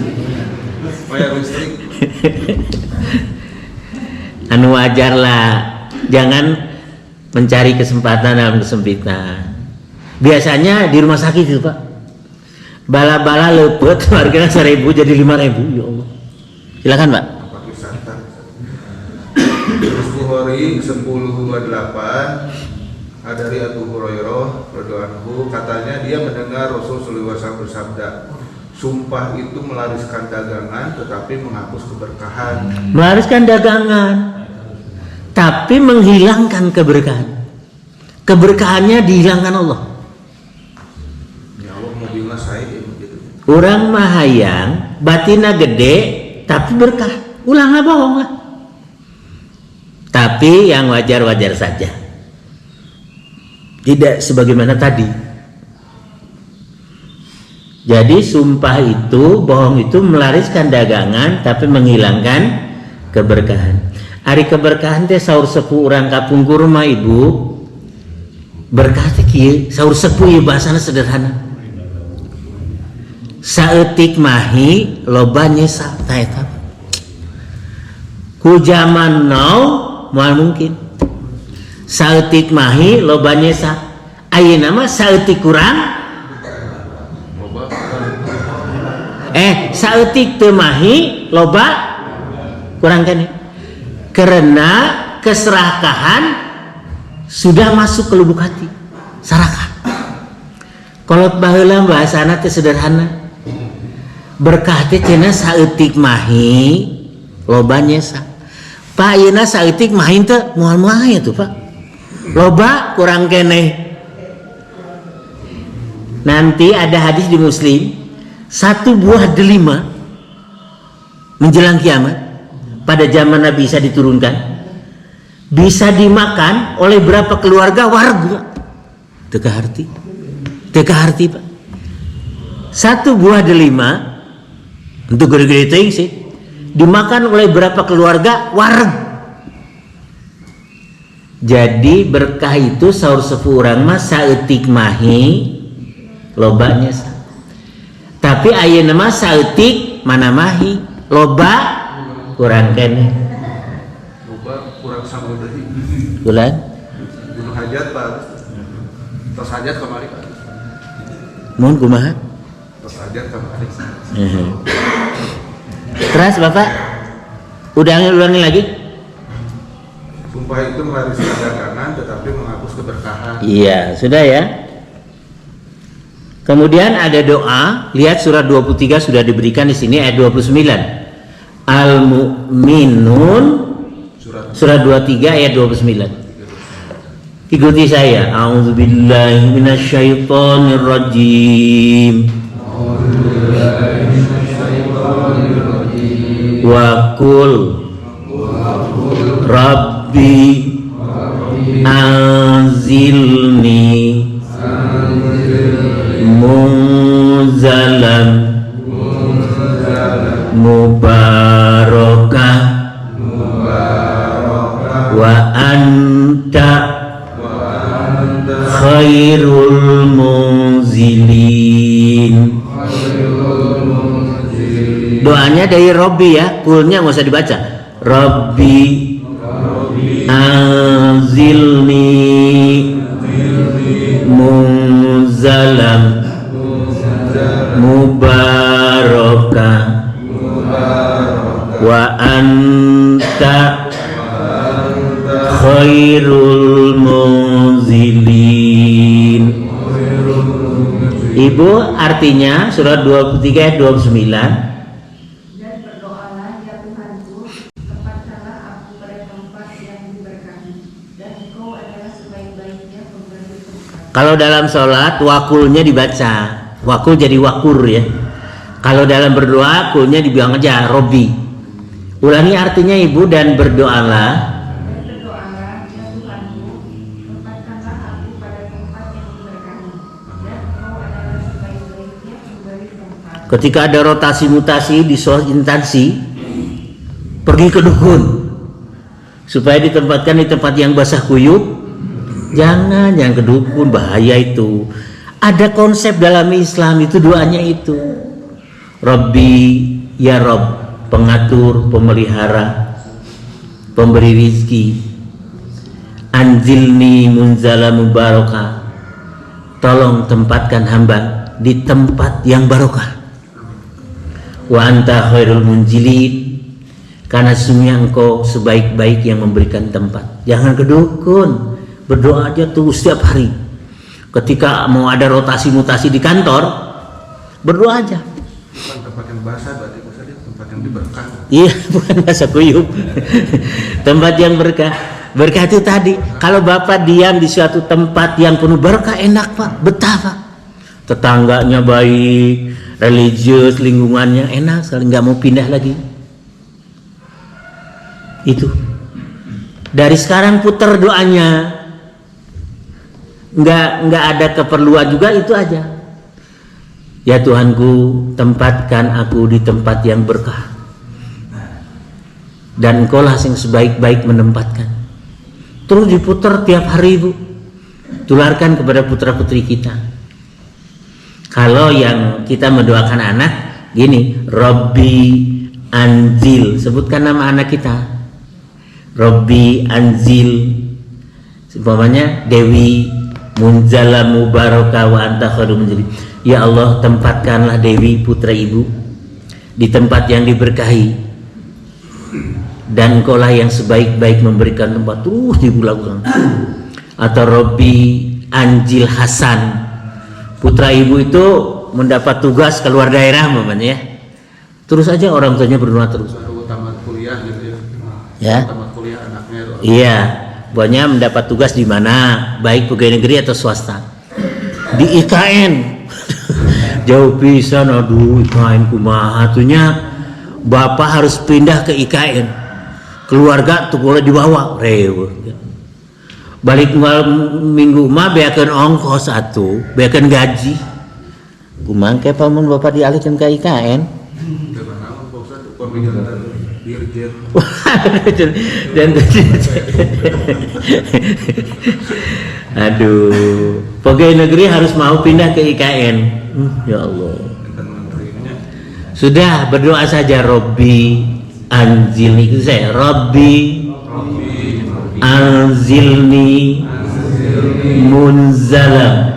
Bayar listrik. Anu wajar lah. Jangan mencari kesempatan dalam kesempitan. Biasanya di rumah sakit itu Pak. Bala-bala lepet harganya 1.000 jadi 5.000 ya Allah. Silakan Pak. Pakai santan. Terus Bukhari 1028 dari Abu Hurairah radhiyallahu anhu katanya dia mendengar Rasul sallallahu alaihi wasallam bersabda, sumpah itu melariskan dagangan tetapi menghapus keberkahan. Melariskan dagangan tapi menghilangkan keberkahan. Keberkahannya dihilangkan Allah. Ya Allah mobilnya saya gitu. Orang mahayang batina gede tapi berkah. Ulanglah bohong lah. Tapi yang wajar-wajar saja. Tidak sebagaimana tadi. Jadi sumpah itu, bohong itu melariskan dagangan tapi menghilangkan keberkahan. Ari keberkahan teh saur sepuh urang kapung kurma Ibu. Berkah teh kieu, saur sepuh ieu bahasana sederhana. Saeutik mahi loba nyesa tah eta. Ku zaman now moal mungkin. Saeutik mahi loba nyesa. Ayeuna mah saeutik kurang saeutik teu mahi loba kurang kene. Karena keserakahan sudah masuk ke lubuk hati. Sarakah. Kolot baheula bahasana teh sederhana. Berkah teh cenah saeutik mahi loba nyesa. Pak ayeuna saeutik mahi teh moal-moal aya tuh Pak. Loba kurang keneh. Nanti ada hadis di Muslim, satu buah delima menjelang kiamat pada zaman Nabi Isa diturunkan bisa dimakan oleh berapa keluarga warga. Teka harti Pak. Satu buah delima untuk gede-gede ting sih dimakan oleh berapa keluarga warga. Jadi berkah itu saur sepuh urang mah saeutik mahi lobanya sa. Tapi ayeuna mah saeutik mana mahi loba kurang kene. Loba kurang sanggup deui. Bulan Gunung hajat Pak. Tos hajat kemari Pak. mohon kumaha? Tos hajat kemari. Terus Bapak ulangi lagi. Sumpah itu melariskan dagangan tetapi menghapus keberkahan. Iya, sudah ya. Kemudian ada doa, lihat surat 23 sudah diberikan di sini ayat 29. Al-Mu'minun surat 23 ayat 29. Ikuti saya. A'udzubillahi minasyaitonirrajim. Wa qul Rabbi anzilni munzalam mubarakah wa anta khairul munzilin. Doanya dari Robbi ya, kulnya nggak usah dibaca. Robbi anzilni munzalam mubarakah wa anta khairul munzilin. Ibu, artinya surat 23 ayat 29. Dan berdoalah ya Tuhanku, tempatkanlah aku pada tempat yang diberkahi, dan Engkau adalah sebaik-baiknya pemberi tempat. Kalau dalam sholat wakulnya dibaca, wakul jadi wakur ya. Kalau dalam berdoa kulnya dibilang aja Robbi. Ulangi artinya ibu, dan berdoalah. Dan berdoalah ya Tuhanku, tempatkanlah aku pada tempat yang diberkahi, dan Engkau adalah sebaik-baiknya pemberi tempat. Ketika ada rotasi mutasi di suatu instansi, pergi ke dukun supaya ditempatkan di tempat yang basah kuyup. Jangan ke dukun, bahaya itu. Ada konsep dalam Islam itu, doanya itu Rabbi ya Rabb, pengatur, pemelihara, pemberi rizki. Anzilni munzala mubarakah, tolong tempatkan hamba di tempat yang barokah. Wa anta khairul munzilin, karena sesungguhnya engkau sebaik-baik yang memberikan tempat. Jangan ke dukun, berdoa aja tuh setiap hari. Ketika mau ada rotasi mutasi di kantor, berdoa aja. Bukan tempat yang basah, berarti maksudnya tempat yang diberkah. Iya, bukan basah kuyup. Tempat yang berkah. Berkah itu tadi, kalau Bapak diam di suatu tempat yang penuh berkah, enak Pak, betah Pak. Tetangganya baik, religius, lingkungannya enak sekali, nggak mau pindah lagi. Itu. Dari sekarang putar doanya. Nggak ada keperluan juga, itu aja. Ya Tuhanku, tempatkan aku di tempat yang berkah, dan Engkau lah yang sebaik-baik menempatkan. Terus diputar tiap hari ibu, tularkan kepada putra putri kita. Kalau yang kita mendoakan anak gini, Robbi Anzil, sebutkan nama anak kita, Robbi Anzil, umpamanya Dewi Munzala mubarakah wa anta khairul munzilin. Ya Allah, tempatkanlah Dewi putra ibu di tempat yang diberkahi, dan Engkaulah yang sebaik-baik memberikan tempat. Terus diulang-ulang. Atau Robbi Anjil Hasan, putra ibu itu mendapat tugas keluar daerah namanya ya. Terus aja orang tuanya berdoa terus. Baru tamat kuliah gitu ya. Ya. Tamat kuliah anaknya. Iya, pokoknya mendapat tugas di mana, baik pegawai negeri atau swasta. Di IKN. Jauh pisan, aduh IKN kumaha atunya. Bapak harus pindah ke IKN. Keluarga tuh boleh dibawa, reweuh. Balik minggu mah beakeun ongkos atuh, beakeun gaji. Kumaha ke pamun Bapak dialihkeun ke IKN? Dengan nama Pak Ustaz, pemilihan dirjen. Dan aduh, pegawai negeri harus mau pindah ke IKN. Ya Allah. Dan menterinya. Sudah, berdoa saja. Robbi Anzilni, itu saya. Robbi Anzilni munzalam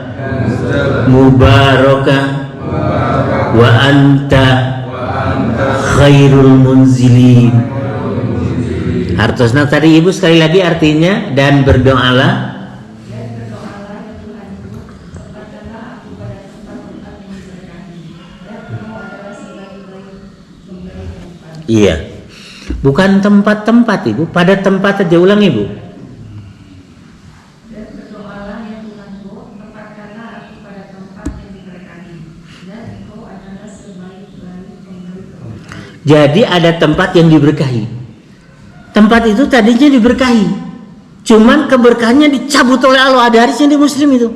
mubarakah wa anta khairul munzilin. Hartosna tadi ibu sekali lagi artinya, dan berdoalah. Iya, bukan tempat-tempat ibu, pada tempat aja. Ulang ibu. Dan berdoalah ya Tuhanku, tempatkanlah aku pada tempat yang diberkahi, dan Engkau adalah sebaik-baik pemberi tempat. Jadi ada tempat yang diberkahi. Tempat itu tadinya diberkahi, Cuman keberkahannya dicabut oleh Allah. Ada hadisnya di Muslim itu.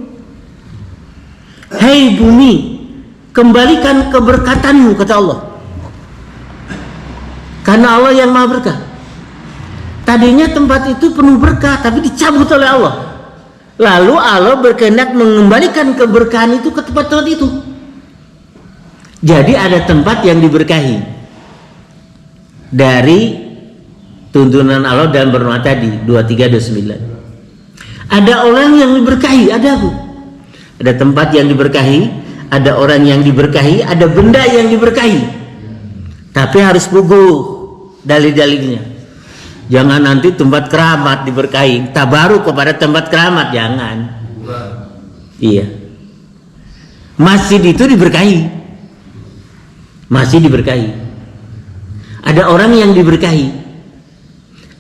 Hei bumi, kembalikan keberkatanmu, kata Allah. Karena Allah yang maha berkah. Tadinya tempat itu penuh berkah, tapi dicabut oleh Allah. Lalu Allah berkehendak mengembalikan keberkahan itu ke tempat-tempat itu. Jadi ada tempat yang diberkahi dari tuntunan Allah dalam berdoa tadi 23-29. Ada orang yang diberkahi, ada Bu. Ada tempat yang diberkahi, ada orang yang diberkahi, ada benda yang diberkahi. Tapi harus puguh dalil-dalilnya. Jangan nanti tempat keramat diberkahi, tabaruk kepada tempat keramat, jangan. Iya. Masjid itu diberkahi. Masih diberkahi. Ada orang yang diberkahi.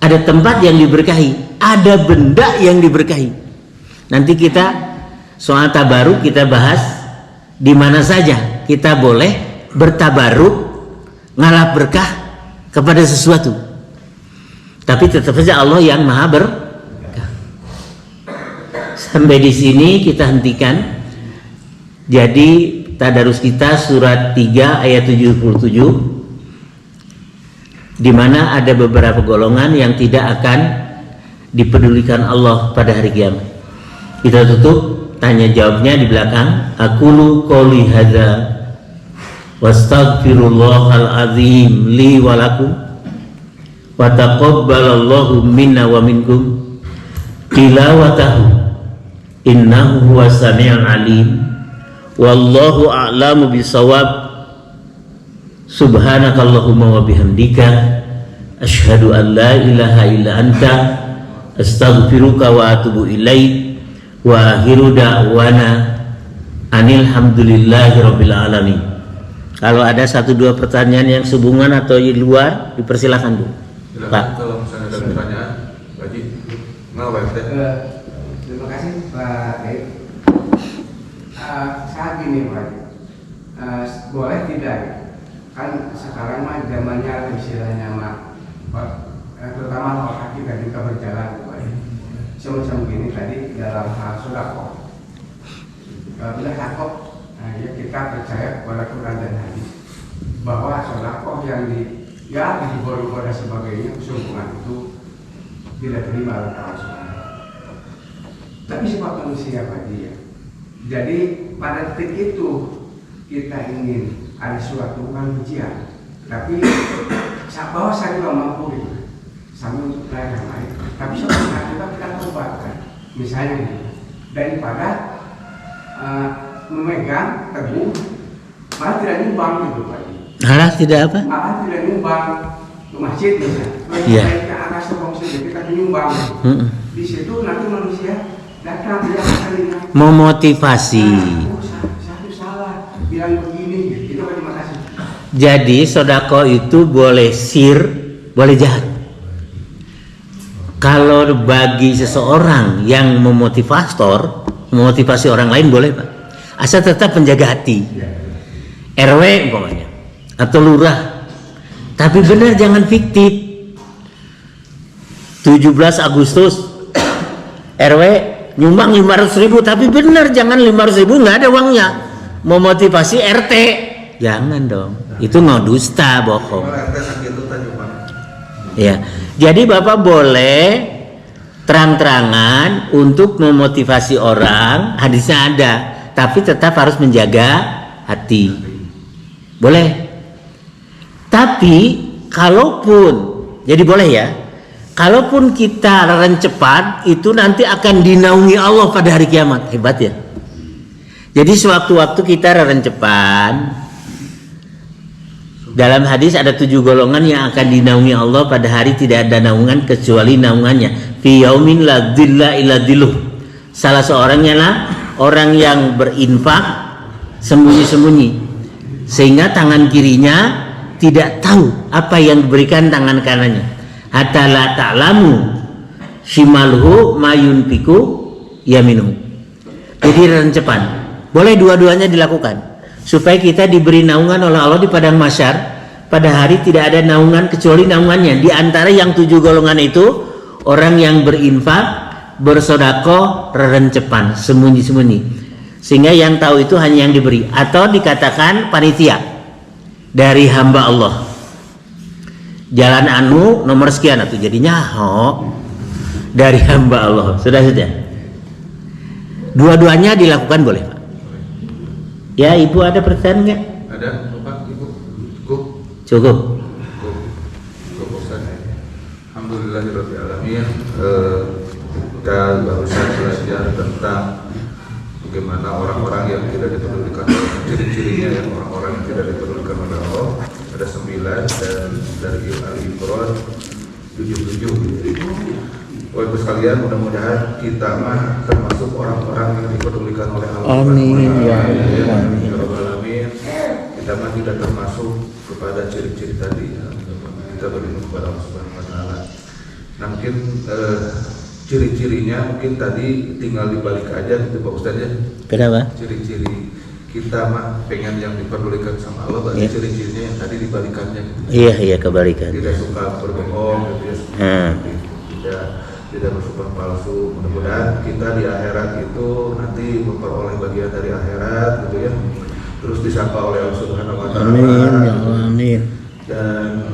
Ada tempat yang diberkahi, ada benda yang diberkahi. Nanti kita soal tabaruk kita bahas di mana saja kita boleh bertabaruk, ngalap berkah kepada sesuatu. Tapi tetap saja Allah yang maha berkah. Sampai di sini kita hentikan. Jadi tadarus kita surat 3 ayat 77, di mana ada beberapa golongan yang tidak akan dipedulikan Allah pada hari kiamat. Kita tutup tanya jawabnya di belakang. Aqulu qouli hadza wastaghfirullahal azim li wa lakum wa taqabbalallahu minna wa minkum tilawatahu innahu huwas samiul alim wallahu a'lamu bisawab. Subhanakallahumma wa bihamdika asyhadu an la ilaha illa anta astaghfiruka wa atubu ilaik wa akhiru da'wana anil hamdulillahi rabbil alamin. Kalau ada 1-2 pertanyaan yang sehubungan atau di luar, dipersilakan dulu. Pak. Kalau misalnya ada pertanyaan, Pak Haji, terima kasih Pak Dek. Saat ini Pak, boleh tidak? Kan sekarang mah zamannya istilahnya mah, terutama kalau kaki dan juga berjalan, Pak. Semacam begini tadi dalam hal sedekah. Bila sedekah, ya kita percaya kepada Quran dan hadis bahwa sedekah yang diborong dan sebagainya sungguhan itu tidak terima oleh Allah Subhanahu. Tapi sifat manusia Pak dia. Jadi pada detik itu kita ingin ada suatu ujian, tapi bahwa saya juga mampu gitu, sambil untuk pelayanan lain. Tapi suatu saat kita tobatkan, misalnya gitu, daripada memegang teguh, malah tidak nyumbang gitu Pak. Malah tidak apa? Malah tidak nyumbang ke masjid misalnya. Iya. Ke atas tembok sendiri kita menyumbang. Di situ nanti manusia datang dia kalinya. Memotivasi. Satu salah bilang begini, itu terima kasih. Jadi sodako itu boleh sir, boleh jahat. Kalau bagi seseorang yang memotivasi orang lain boleh Pak. Asal tetap menjaga hati. RW umpamanya atau lurah. Tapi benar jangan fiktif. 17 Agustus RW nyumbang 500.000, tapi benar jangan 500.000 nggak ada uangnya. Memotivasi RT, jangan dong. Itu mau dusta, bohong. Ya, jadi Bapak boleh terang-terangan untuk memotivasi orang, hadisnya ada, tapi tetap harus menjaga hati. Boleh. Tapi kalaupun, jadi boleh ya. Kalaupun kita rencepat, itu nanti akan dinaungi Allah pada hari kiamat. Hebat ya. Jadi sewaktu-waktu kita rencepan, dalam hadis ada 7 golongan yang akan dinaungi Allah pada hari tidak ada naungan kecuali naungannya. Fi yaumin la dhilla illa dhilluh. Salah seorangnya lah orang yang berinfak sembunyi-sembunyi, sehingga tangan kirinya tidak tahu apa yang diberikan tangan kanannya. Hatta la ta'lamu shimalhu mayunfiku yaminuhu. Jadi rencepan. Boleh dua-duanya dilakukan supaya kita diberi naungan oleh Allah di padang mahsyar. Pada hari tidak ada naungan kecuali naungannya. Di antara yang 7 golongan itu orang yang berinfak bersodako rerencepan, sembunyi-sembunyi, sehingga yang tahu itu hanya yang diberi, atau dikatakan panitia dari hamba Allah. Jalan anu nomor sekian atau jadinya dari hamba Allah. Sudah. Dua-duanya dilakukan boleh, Pak. Ya, Ibu ada pertanyaan nggak? Ada, Bapak, Ibu? Cukup? Cukup. Cukup, Ustaz. Alhamdulillahirrahmanirrahim. Kita barusan belajar tentang bagaimana orang-orang yang tidak dipedulikan, ciri-cirinya yang orang-orang yang tidak dipedulikan oleh Allah. Ada 9 dan dari Al-Imran 77. Bapak Ibu sekalian, mudah-mudahan kita mah termasuk orang-orang yang dipedulikan oleh Allah. Amin ya Rabbal alamin. Kita mah tidak termasuk kepada ciri-ciri tadi. Kita berlindung kepada Allah Subhanahu wa taala. Nah, mungkin ciri-cirinya mungkin tadi tinggal dibalik aja gitu Pak Ustaz ya. Kenapa? Ciri-ciri kita mah pengen yang diperdulikan sama Allah, berarti ciri-cirinya yang tadi dibalikannya gitu. Iya, kebalikan. Tidak suka berbohong gitu ya. Tidak bersumpah palsu. Mudah-mudahan kita di akhirat itu nanti memperoleh bagian dari akhirat gitu ya. Terus disapa oleh Allah Subhanahu wa taala. Amin ya Allah, amin. Dan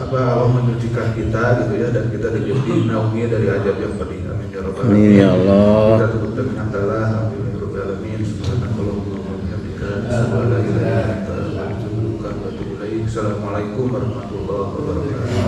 Allah menyucikan kita gitu ya, dan kita dinaungi dari azab yang pedih. Amin ya rabbal alamin. Amin ya Allah. Kita tutup dengan hamdalah. Alhamdulillahirabbil alamin. Subhanakallahumma wa bihamdika, asyhadu an la ilaha illa anta, astaghfiruka wa atubu ilaik. Assalamualaikum warahmatullahi wabarakatuh.